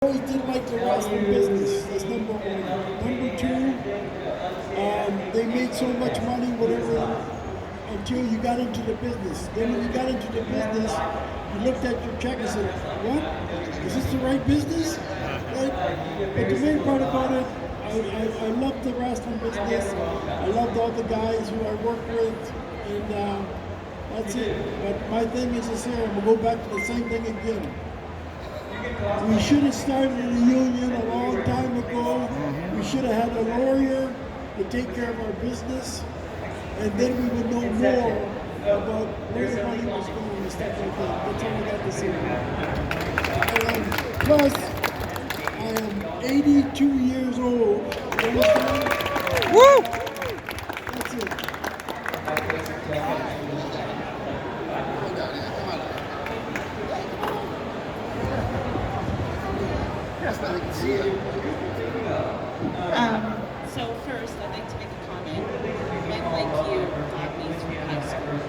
Always did like the wrestling business. That's number one. Number two, they made so much money, whatever, until you got into the business. Then when you got into the business, you looked at your check and said, what? Is this the right business? Right? But the main part about it, I loved the wrestling business. I loved all the guys who I worked with, and that's it. But my thing is this here, I'm going to go back to the same thing again. We should have started a union a long time ago. We should have had a lawyer to take care of our business, and then we would know more about where the money was going and stuff like that. That's all I got to say. Plus, I am 82 years old. You understand? Woo! That's it. So first, I'd like to make a comment. Men like you got me through high school.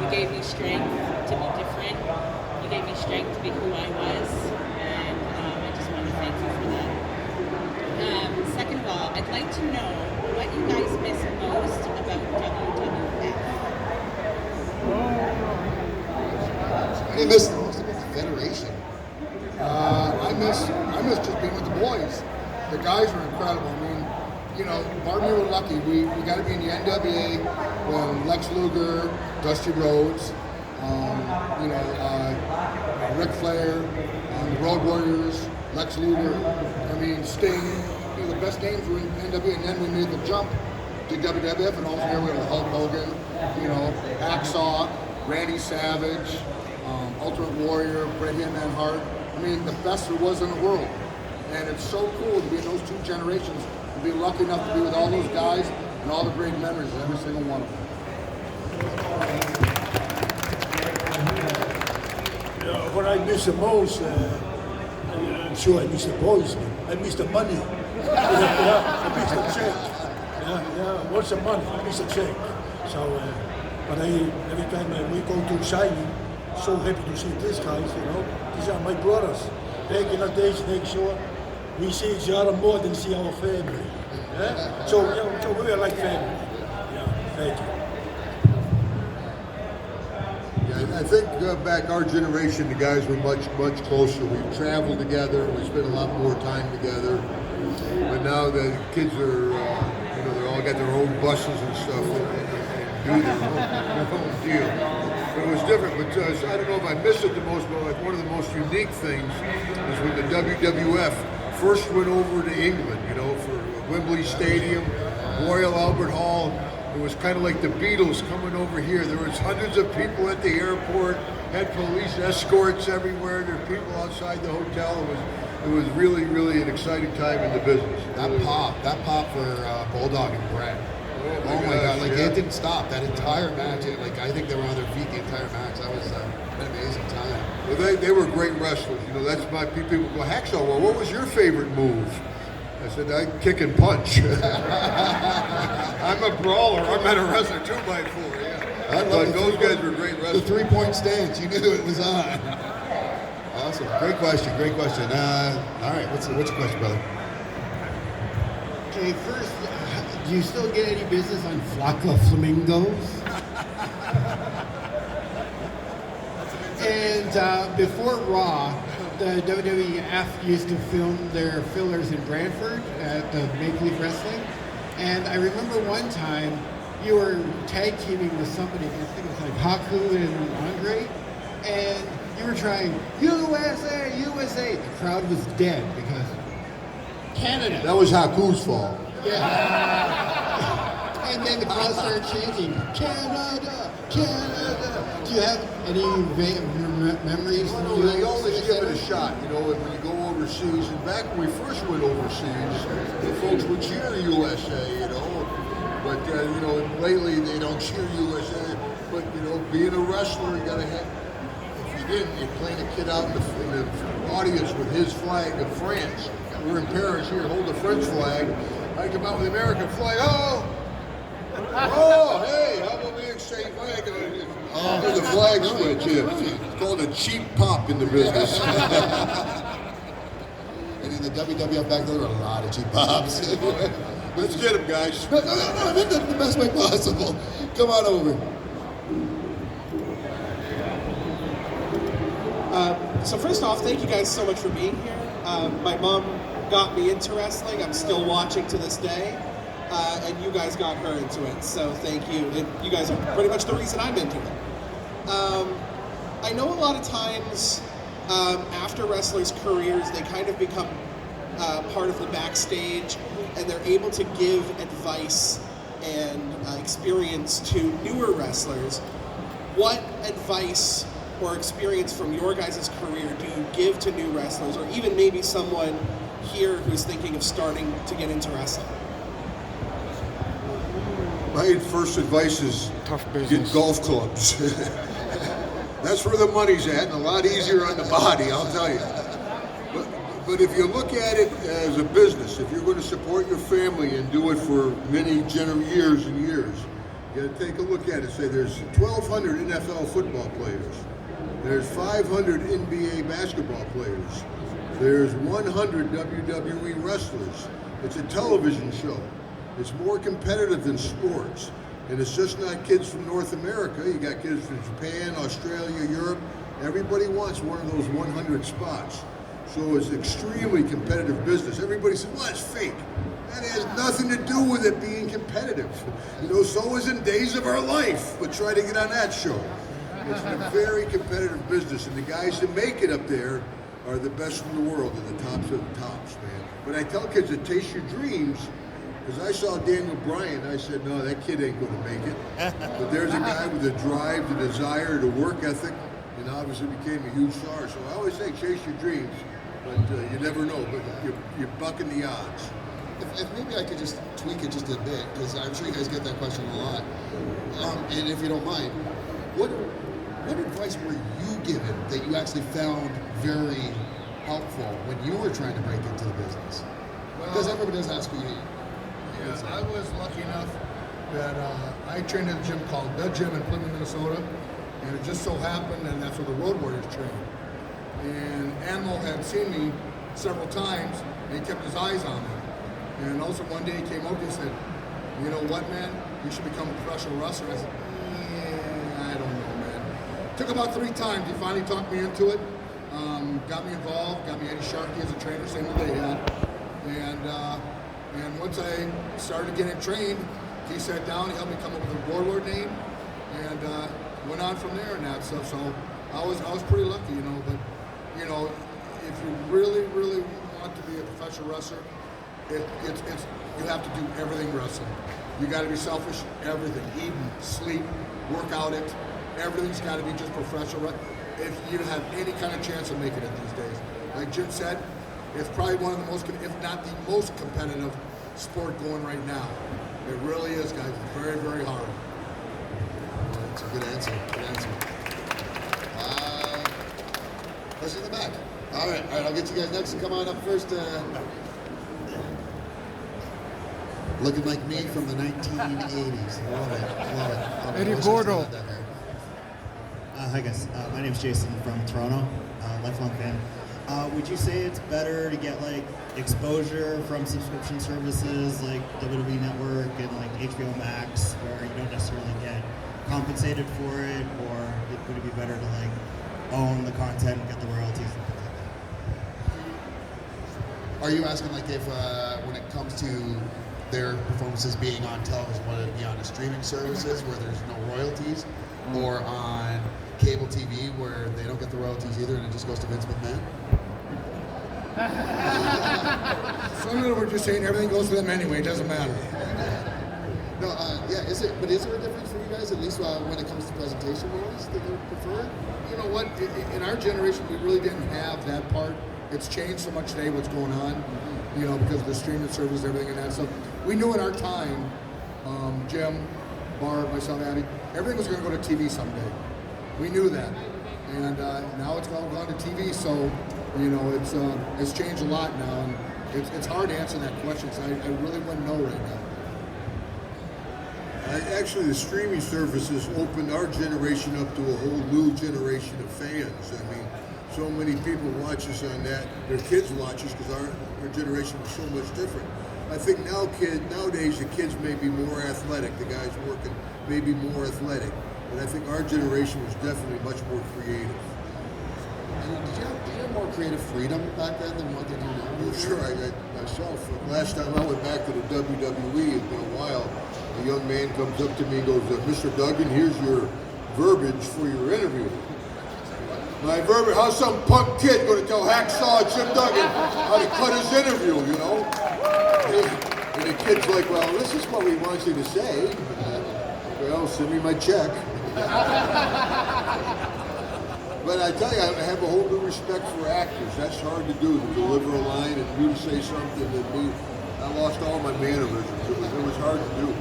You gave me strength to be different. You gave me strength to be who I was, and I just want to thank you for that. Second of all, I'd like to know what you guys miss most about WWF. I miss the most about the Federation. I miss just being with the boys. The guys are incredible. I mean, you know, Martin, we were lucky. We got to be in the NWA when Lex Luger, Dusty Rhodes, Ric Flair, the Road Warriors, Lex Luger. I mean, Sting. You know, the best names were in NWA, and then we made the jump to WWF, and also here we have Hulk Hogan, you know, Hacksaw, Randy Savage, Ultimate Warrior, Bret Hitman Hart. I mean, the best there was in the world. And it's so cool to be in those two generations, to be lucky enough to be with all those guys and all the great memories of every single one of them. What I miss the most, I'm sure I miss the boys. I miss the money. I miss the check. What's the money? I miss the check. So, but every time we go to signing, so happy to see these guys, you know. These are my brothers. Back in the days, make sure we see each other more than see our family. Yeah? So we are like family. Yeah, thank you. Yeah, I think back our generation, the guys were much closer. We traveled together. We spent a lot more time together. But now the kids are, they all got their own buses and stuff and do their own deal. It was different, but I don't know if I missed it the most, but like one of the most unique things is when the WWF first went over to England, you know, for Wembley Stadium, Royal Albert Hall. It was kind of like the Beatles coming over here. There was hundreds of people at the airport, had police escorts everywhere. There were people outside the hotel. It was really, really an exciting time in the business. That pop for Bulldog and Brett. Oh my God, like it didn't stop that entire match. Like I think they were on their feet the entire match. That was an amazing time. Well, they were great wrestlers. You know, that's my people go, Hacksaw, well, what was your favorite move? I said, I kick and punch. I'm a brawler. I'm not a wrestler 2x4. Yeah. But those guys were great wrestlers. The 3-point stance, you knew it was on. Awesome, great question. All right, what's your question, brother? Okay, first, do you still get any business on Flocka Flamingos? And before Raw, the WWF used to film their fillers in Brantford at the Maple Leaf Wrestling. And I remember one time you were tag teaming with somebody, I think it was like Haku and Andre, and you were trying USA, USA. The crowd was dead because Canada. That was Haku's fault. Yeah. And then the crowd started chanting, Canada, Canada. Do you have any memories from Well, they always give it a shot, you know, when you go overseas. And back when we first went overseas, the folks would cheer USA, you know. But, lately they don't cheer USA. But, being a wrestler, you got to have, if you didn't, you'd play the kid out in the audience with his flag of France. We're in Paris here, hold the French flag. I come out with the American flag, hey, how about we exchange flag? The flag switch, yeah. It's called a cheap pop in the business. the WWF back then, there were a lot of cheap pops. Let's get him, guys. No, I meant that the best way possible. Come on over. So first off, thank you guys so much for being here. My mom got me into wrestling. I'm still watching to this day. And you guys got her into it, so thank you. You guys are pretty much the reason I'm into it. I know a lot of times after wrestlers' careers, they kind of become part of the backstage, and they're able to give advice and experience to newer wrestlers. What advice or experience from your guys' career do you give to new wrestlers, or even maybe someone here who's thinking of starting to get into wrestling? My first advice is get golf clubs. That's where the money's at, and a lot easier on the body, I'll tell you. But if you look at it as a business, if you're going to support your family and do it for many years and years, you got to take a look at it. Say there's 1,200 NFL football players. There's 500 NBA basketball players. There's 100 WWE wrestlers. It's a television show. It's more competitive than sports. And it's just not kids from North America. You got kids from Japan, Australia, Europe. Everybody wants one of those 100 spots. So it's extremely competitive business. Everybody says, well, it's fake. That has nothing to do with it being competitive. You know, so is in Days of Our Life, but try to get on that show. It's a very competitive business, and the guys that make it up there are the best in the world, and the tops of the tops, man. But I tell kids to taste your dreams, because I saw Daniel Bryan, I said, no, that kid ain't going to make it. But there's a guy with the drive, the desire, the work ethic, and obviously became a huge star. So I always say chase your dreams, but you never know, but you're bucking the odds. If maybe I could just tweak it just a bit, because I'm sure you guys get that question a lot. And if you don't mind, what advice were you given that you actually found very helpful when you were trying to break into the business? Because everybody does ask you. Yeah, I was lucky enough that I trained at a gym called The Gym in Plymouth, Minnesota, and it just so happened, and that's where the Road Warriors trained. And Animal had seen me several times, and he kept his eyes on me. And also one day he came over and said, you know what, man, you should become a professional wrestler. I said, yeah, I don't know, man. Took about 3 times. He finally talked me into it, got me involved, got me Eddie Sharkey as a trainer, same as they had. And once I started getting trained, he sat down, he helped me come up with a warlord name, and went on from there and that stuff. So I was pretty lucky, you know. But you know, if you really want to be a professional wrestler, you have to do everything wrestling. You got to be selfish, everything, eating, sleep, work out it. Everything's got to be just professional. If you have any kind of chance of making it these days, like Jim said, it's probably one of the most, if not the most competitive sport going right now. It really is, guys. It's very, very hard. That's a good answer. Good answer. Let's in the back. All right, I'll get you guys next. Come on up first. Looking like me from the 1980s. Love it. Eddie Gordo. Hi guys, my name's Jason from Toronto, lifelong fan. Would you say it's better to get like exposure from subscription services like WWE Network and like HBO Max, where you don't necessarily get compensated for it, or would it be better to like own the content and get the royalties and things like that? Are you asking like if when it comes to their performances being on television, whether it be on the streaming services where there's no royalties, or on cable TV where they don't get the royalties either and it just goes to Vince McMahon? So in other words, you're saying everything goes to them anyway, it doesn't matter. No, yeah, is there a difference for you guys, at least when it comes to presentation wise, that you prefer? You know what, in our generation, we really didn't have that part. It's changed so much today, what's going on, you know, because of the streaming service, everything and that stuff. We knew in our time, Jim, Barb, myself, Abby, everything was going to go to TV someday. We knew that, and now it's all gone to TV. So, you know, it's changed a lot now, and it's hard to answer that question. So I really wouldn't know right now. Actually, the streaming services opened our generation up to a whole new generation of fans. I mean, so many people watch us on that. Their kids watch us because our generation was so much different. I think nowadays the kids may be more athletic. The guys working may be more athletic, but I think our generation was definitely much more creative. Did you have more creative freedom back then than what they do now? Well, sure, myself, last time I went back to the WWE, it's been a while, a young man comes up to me and goes, Mr. Duggan, here's your verbiage for your interview. My verbiage, how's some punk kid going to tell Hacksaw Jim Duggan how to cut his interview, you know? And the kid's like, well, this is what we want you to say. Well, send me my check. But I tell you, I have a whole new respect for actors. That's hard to do, to deliver a line and me to say something that me. I lost all my mannerisms. It was hard to do.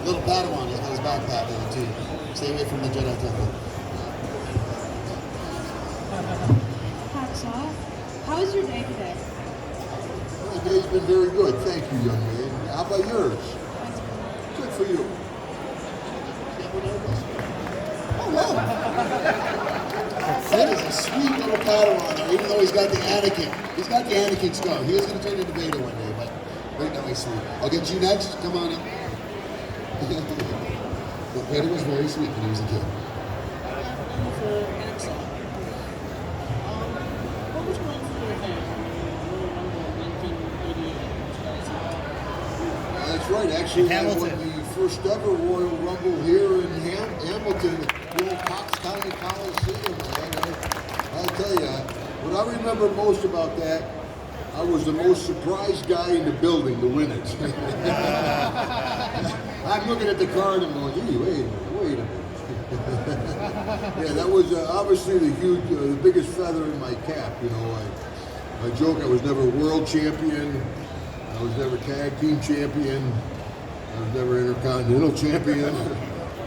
Little Padawan, he's got his backpack on too. Stay away from the Jedi Temple. Hacksaw, how was your day today? My day's been very good. Thank you, young man. How about yours? Good for you. Oh, wow. That is a sweet little Padawan there, even though he's got the Anakin. He's got the Anakin scar. He is going to turn into Vader one day, but right now he's sweet. I'll get you next. Come on up. But Vader was very sweet when he was a kid. For Hacksaw, what was going through your head when Royal Rumble 1988? That's right. Actually, I won the first ever Royal Rumble here in Hamilton, the old Cox County Coliseum. I'll tell you, what I remember most about that, I was the most surprised guy in the building to win it. I'm looking at the card and going, gee, wait a minute. Yeah, that was obviously the biggest feather in my cap. You know, I joke I was never world champion. I was never tag team champion. I was never intercontinental champion.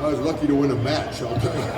I was lucky to win a match, I'll tell you.